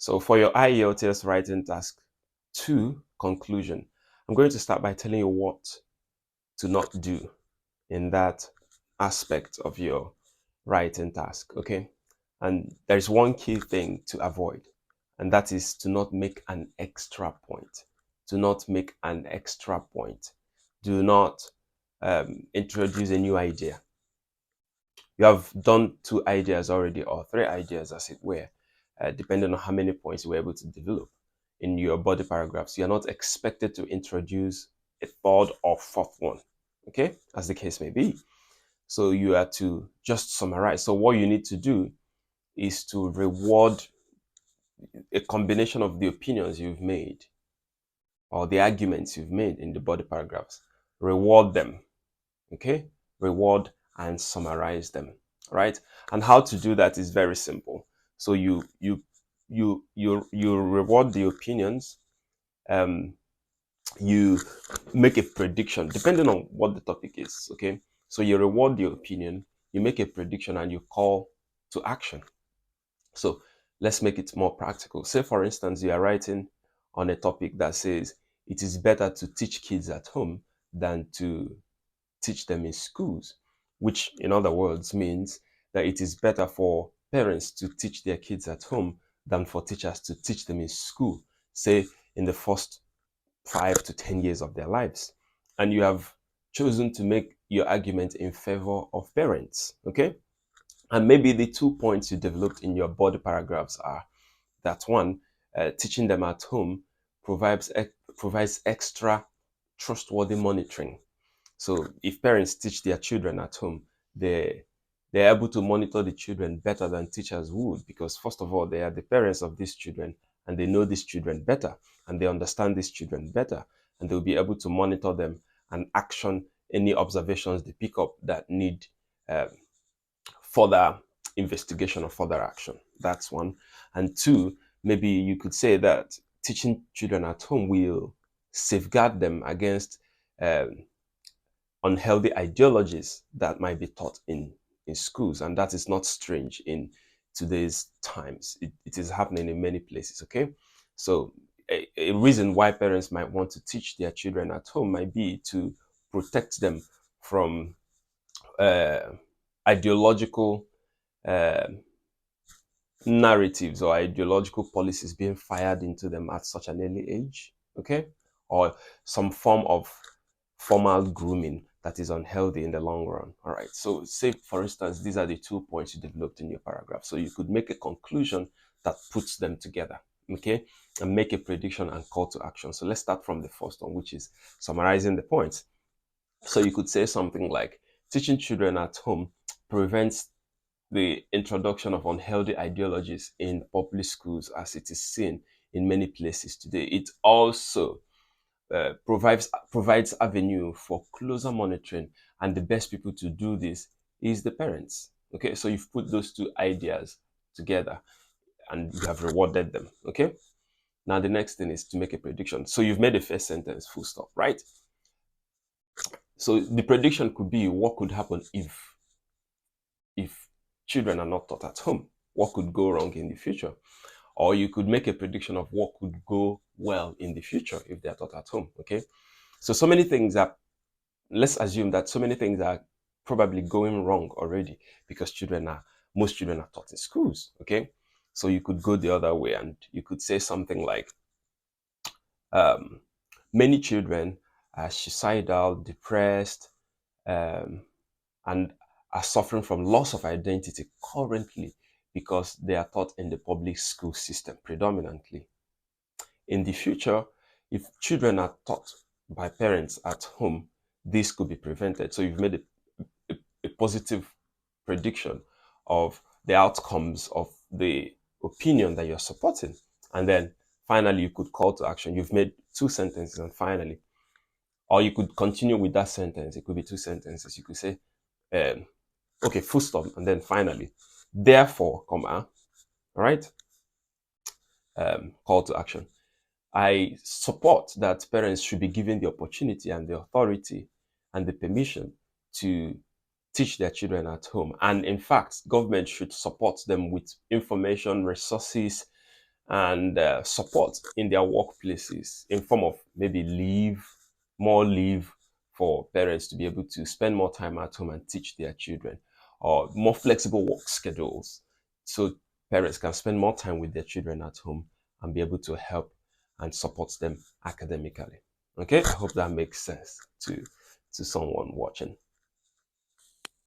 So for your Ielts writing task 2 conclusion, I'm going to start by telling you what to not do in that aspect of your writing task, okay? And there's one key thing to avoid, and that is to not make an extra point. Do not make an extra point. Do not introduce a new idea. You have done 2 ideas already, or 3 ideas as it were, depending on how many points you were able to develop in your body paragraphs. You're not expected to introduce a 3rd or 4th one, okay, as the case may be. So you are to just summarize. So what you need to do is to reward a combination of the opinions you've made or the arguments you've made in the body paragraphs. Reward them, okay? Reward and summarize them, right? And how to do that is very simple. So you reward the opinions. You make a prediction depending on what the topic is, okay? So you reward the opinion, you make a prediction, and you call to action. So let's make it more practical. Say, for instance, you are writing on a topic that says it is better to teach kids at home than to teach them in schools, which in other words means that it is better for parents to teach their kids at home than for teachers to teach them in school, say in the first 5 to 10 years of their lives. And you have chosen to make your argument in favor of parents, okay? And maybe the 2 points you developed in your body paragraphs are that one, teaching them at home provides extra trustworthy monitoring. So if parents teach their children at home, they're able to monitor the children better than teachers would, because first of all, they are the parents of these children and they know these children better and they understand these children better, and they'll be able to monitor them and action any observations they pick up that need further investigation or further action. That's one. And 2, maybe you could say that teaching children at home will safeguard them against um, unhealthy ideologies that might be taught in schools. And that is not strange in today's times. It is happening in many places, okay? So a reason why parents might want to teach their children at home might be to protect them from ideological uh, narratives or ideological policies being fired into them at such an early age, okay? Or some form of formal grooming that is unhealthy in the long run. All right. So say, for instance, these are the 2 points you developed in your paragraph. So you could make a conclusion that puts them together, okay? And make a prediction and call to action. So let's start from the first one, which is summarizing the points. So you could say something like, teaching children at home prevents the introduction of unhealthy ideologies in public schools as it is seen in many places today. It also provides avenue for closer monitoring, and the best people to do this is the parents. Okay, so you've put those 2 ideas together and you have rewarded them. Okay, now the next thing is to make a prediction. So you've made a first sentence, full stop, right? So the prediction could be what could happen if children are not taught at home. What could go wrong in the future? Or you could make a prediction of what could go well in the future if they're taught at home. Okay, so many things are, let's assume that so many things are probably going wrong already because most children are taught in schools, okay? So you could go the other way and you could say something like, many children are suicidal, depressed, um, and are suffering from loss of identity currently because they are taught in the public school system predominantly. In the future, if children are taught by parents at home, this could be prevented. So you've made a positive prediction of the outcomes of the opinion that you're supporting. And then finally, you could call to action. You've made 2 sentences, and finally, or you could continue with that sentence. It could be 2 sentences. You could say, okay, full stop, and then finally, therefore, comma, all right, call to action. I support that parents should be given the opportunity and the authority and the permission to teach their children at home. And in fact, government should support them with information, resources, and support in their workplaces in form of maybe leave, more leave for parents to be able to spend more time at home and teach their children, or more flexible work schedules so parents can spend more time with their children at home and be able to help and support them academically. Okay, I hope that makes sense to someone watching.